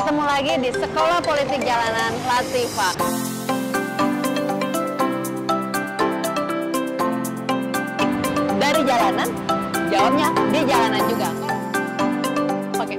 Ketemu lagi di Sekolah Politik Jalanan Latifah. Dari jalanan, jawabnya di jalanan juga. Oke.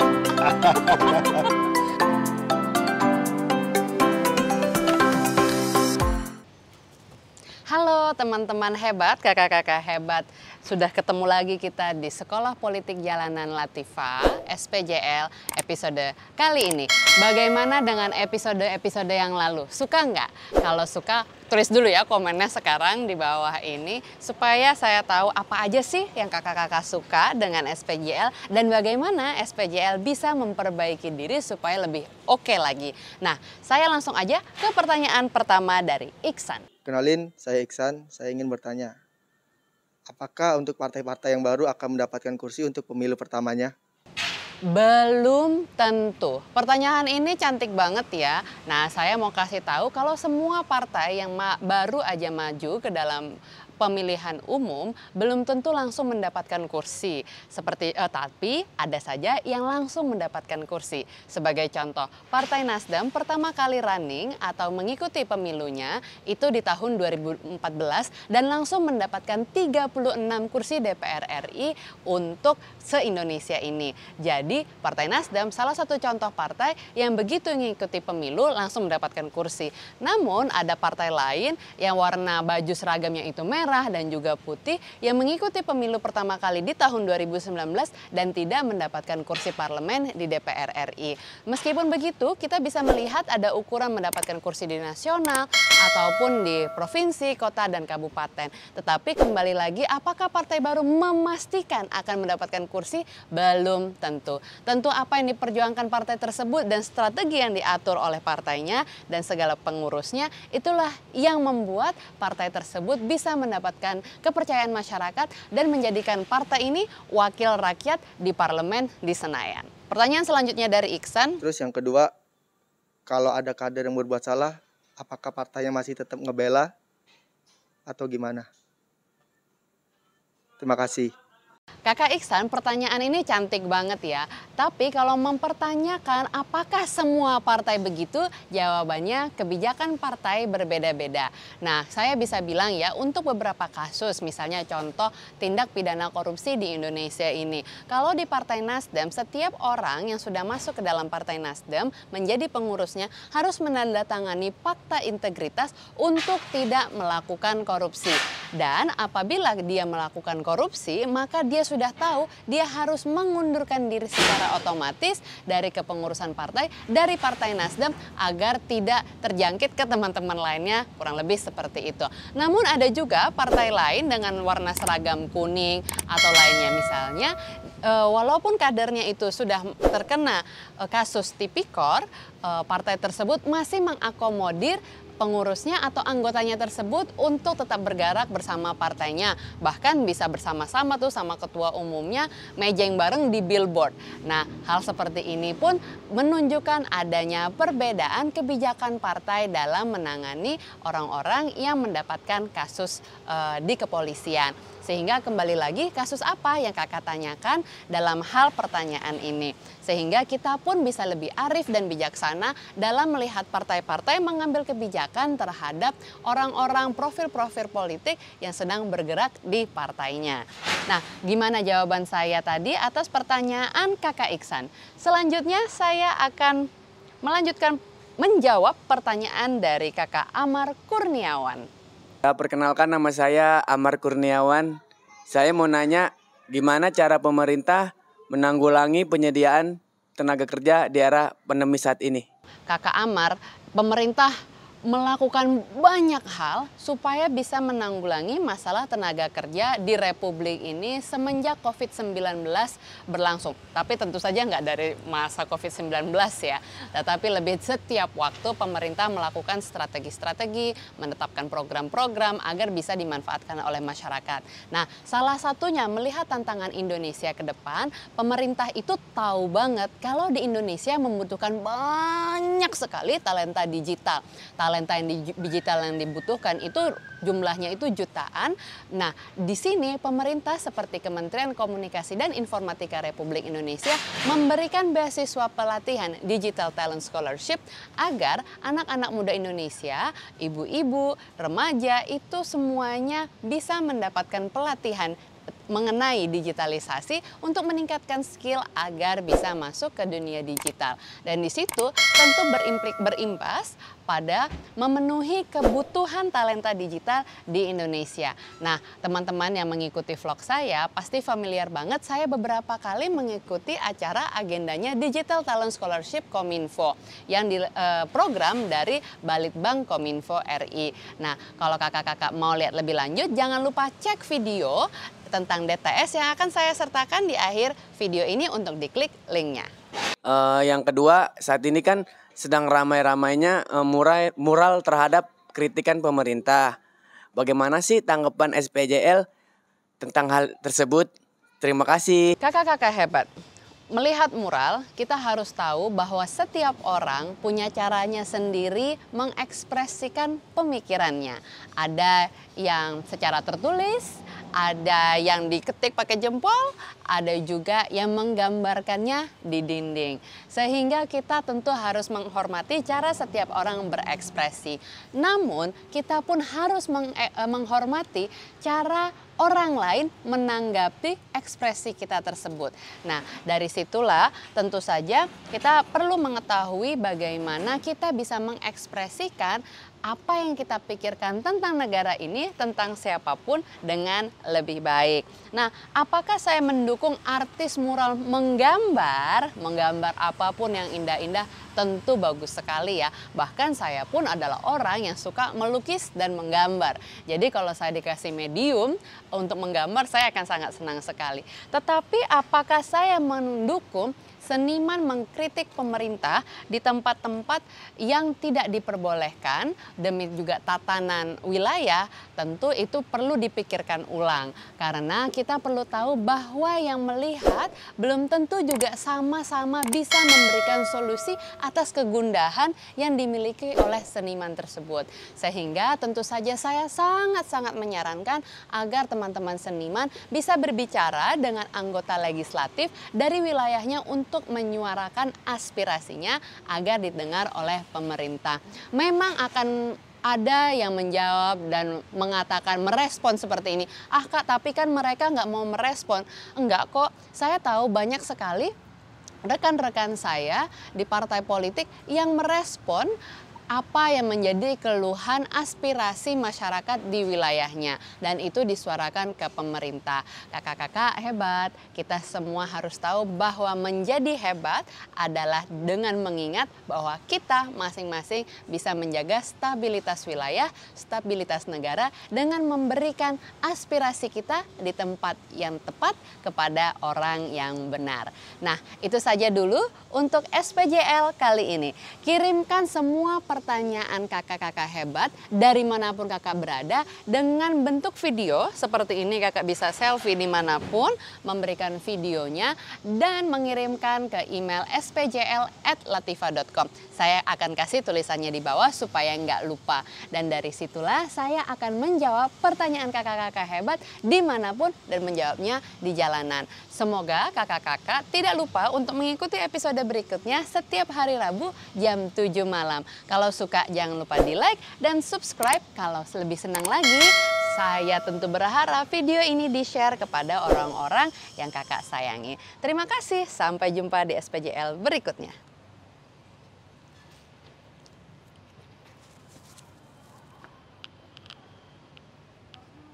Halo teman-teman hebat, kakak-kakak hebat. Sudah ketemu lagi kita di Sekolah Politik Jalanan Latifah, SPJL, episode kali ini. Bagaimana dengan episode-episode yang lalu? Suka nggak? Kalau suka, tulis dulu ya komennya sekarang di bawah ini. Supaya saya tahu apa aja sih yang kakak-kakak suka dengan SPJL. Dan bagaimana SPJL bisa memperbaiki diri supaya lebih oke lagi. Nah, saya langsung aja ke pertanyaan pertama dari Iksan. Kenalin, saya Iksan. Saya ingin bertanya, apakah untuk partai-partai yang baru akan mendapatkan kursi untuk pemilu pertamanya? Belum tentu. Pertanyaan ini cantik banget ya. Nah, saya mau kasih tahu kalau semua partai yang baru aja maju ke dalam pemilihan umum belum tentu langsung mendapatkan kursi. Tapi ada saja yang langsung mendapatkan kursi. Sebagai contoh, Partai Nasdem pertama kali running atau mengikuti pemilunya itu di tahun 2014 dan langsung mendapatkan 36 kursi DPR RI untuk se-Indonesia ini. Jadi Partai Nasdem salah satu contoh partai yang begitu mengikuti pemilu langsung mendapatkan kursi. Namun ada partai lain yang warna baju seragamnya itu merah dan juga putih yang mengikuti pemilu pertama kali di tahun 2019 dan tidak mendapatkan kursi parlemen di DPR RI. Meskipun begitu, kita bisa melihat ada ukuran mendapatkan kursi di nasional ataupun di provinsi, kota, dan kabupaten. Tetapi kembali lagi, apakah partai baru memastikan akan mendapatkan kursi? Belum tentu. Tentu apa yang diperjuangkan partai tersebut dan strategi yang diatur oleh partainya dan segala pengurusnya, itulah yang membuat partai tersebut bisa mendapatkan kepercayaan masyarakat dan menjadikan partai ini wakil rakyat di parlemen di Senayan. Pertanyaan selanjutnya dari Iksan. Terus yang kedua, kalau ada kader yang berbuat salah, apakah partainya masih tetap ngebela atau gimana? Terima kasih. Kakak Iksan, pertanyaan ini cantik banget ya. Tapi kalau mempertanyakan apakah semua partai begitu, jawabannya kebijakan partai berbeda-beda. Nah, saya bisa bilang ya, untuk beberapa kasus, misalnya contoh tindak pidana korupsi di Indonesia ini. Kalau di Partai Nasdem, setiap orang yang sudah masuk ke dalam Partai Nasdem menjadi pengurusnya harus menandatangani fakta integritas untuk tidak melakukan korupsi. Dan apabila dia melakukan korupsi, maka dia sudah tahu dia harus mengundurkan diri secara otomatis dari kepengurusan partai, dari Partai Nasdem agar tidak terjangkit ke teman-teman lainnya, kurang lebih seperti itu. Namun ada juga partai lain dengan warna seragam kuning atau lainnya misalnya, walaupun kadernya itu sudah terkena kasus tipikor, partai tersebut masih mengakomodir pengurusnya atau anggotanya tersebut untuk tetap bergerak bersama partainya. Bahkan bisa bersama-sama tuh sama ketua umumnya mejeng bareng di billboard. Nah, hal seperti ini pun menunjukkan adanya perbedaan kebijakan partai dalam menangani orang-orang yang mendapatkan kasus di kepolisian. Sehingga kembali lagi kasus apa yang kakak tanyakan dalam hal pertanyaan ini. Sehingga kita pun bisa lebih arif dan bijaksana dalam melihat partai-partai mengambil kebijakan terhadap orang-orang profil-profil politik yang sedang bergerak di partainya. Nah, gimana jawaban saya tadi atas pertanyaan kakak Iksan? Selanjutnya saya akan melanjutkan menjawab pertanyaan dari kakak Amar Kurniawan. Perkenalkan, nama saya Amar Kurniawan. Saya mau nanya gimana cara pemerintah menanggulangi penyediaan tenaga kerja di era pandemi saat ini. Kakak Amar, pemerintah melakukan banyak hal supaya bisa menanggulangi masalah tenaga kerja di Republik ini semenjak COVID-19 berlangsung. Tapi tentu saja nggak dari masa COVID-19 ya, tetapi lebih setiap waktu pemerintah melakukan strategi-strategi, menetapkan program-program agar bisa dimanfaatkan oleh masyarakat. Nah, salah satunya melihat tantangan Indonesia ke depan, pemerintah itu tahu banget kalau di Indonesia membutuhkan banyak sekali talenta digital. talenta yang digital yang dibutuhkan itu jumlahnya itu jutaan. Nah, di sini pemerintah seperti Kementerian Komunikasi dan Informatika Republik Indonesia memberikan beasiswa pelatihan Digital Talent Scholarship agar anak-anak muda Indonesia, ibu-ibu, remaja itu semuanya bisa mendapatkan pelatihan mengenai digitalisasi untuk meningkatkan skill agar bisa masuk ke dunia digital. Dan di situ tentu berimbas pada memenuhi kebutuhan talenta digital di Indonesia. Nah, teman-teman yang mengikuti vlog saya pasti familiar banget, saya beberapa kali mengikuti acara agendanya Digital Talent Scholarship Kominfo yang program dari Balitbank Kominfo RI. Nah, kalau kakak-kakak mau lihat lebih lanjut, jangan lupa cek video tentang DTS yang akan saya sertakan di akhir video ini untuk diklik linknya. Yang kedua, saat ini kan sedang ramai-ramainya mural terhadap kritikan pemerintah. Bagaimana sih tanggapan SPJL tentang hal tersebut? Terima kasih. Kakak-kakak hebat, melihat mural kita harus tahu bahwa setiap orang punya caranya sendiri mengekspresikan pemikirannya. Ada yang secara tertulis, ada yang diketik pakai jempol, ada juga yang menggambarkannya di dinding. Sehingga kita tentu harus menghormati cara setiap orang berekspresi. Namun kita pun harus menghormati cara orang lain menanggapi ekspresi kita tersebut. Nah, dari situlah tentu saja kita perlu mengetahui bagaimana kita bisa mengekspresikan apa yang kita pikirkan tentang negara ini, tentang siapapun dengan lebih baik. Nah, apakah saya mendukung artis mural menggambar apapun yang indah-indah? Tentu bagus sekali ya. Bahkan saya pun adalah orang yang suka melukis dan menggambar. Jadi kalau saya dikasih medium untuk menggambar, saya akan sangat senang sekali. Tetapi apakah saya mendukung seniman mengkritik pemerintah di tempat-tempat yang tidak diperbolehkan demi juga tatanan wilayah? Tentu itu perlu dipikirkan ulang, karena kita perlu tahu bahwa yang melihat belum tentu juga sama-sama bisa memberikan solusi atas kegundahan yang dimiliki oleh seniman tersebut. Sehingga tentu saja saya sangat-sangat menyarankan agar teman-teman seniman bisa berbicara dengan anggota legislatif dari wilayahnya untuk menyuarakan aspirasinya agar didengar oleh pemerintah. Memang akan ada yang menjawab dan mengatakan, merespon seperti ini. Ah Kak, tapi kan mereka nggak mau merespon. Enggak kok, saya tahu banyak sekali rekan-rekan saya di partai politik yang merespon apa yang menjadi keluhan aspirasi masyarakat di wilayahnya, dan itu disuarakan ke pemerintah. Kakak-kakak hebat, kita semua harus tahu bahwa menjadi hebat adalah dengan mengingat bahwa kita masing-masing bisa menjaga stabilitas wilayah, stabilitas negara dengan memberikan aspirasi kita di tempat yang tepat kepada orang yang benar. Nah, itu saja dulu untuk SPJL kali ini. Kirimkan semua pertanyaan kakak-kakak hebat dari manapun kakak berada dengan bentuk video seperti ini. Kakak bisa selfie dimanapun, memberikan videonya dan mengirimkan ke email spjl@latifa.com. Saya akan kasih tulisannya di bawah supaya nggak lupa, dan dari situlah saya akan menjawab pertanyaan kakak-kakak hebat dimanapun dan menjawabnya di jalanan. Semoga kakak-kakak tidak lupa untuk mengikuti episode berikutnya setiap hari Rabu jam 7 malam. Kalau suka jangan lupa di like dan subscribe. Kalau lebih senang lagi, saya tentu berharap video ini di-share kepada orang-orang yang kakak sayangi. Terima kasih, sampai jumpa di SPJL berikutnya.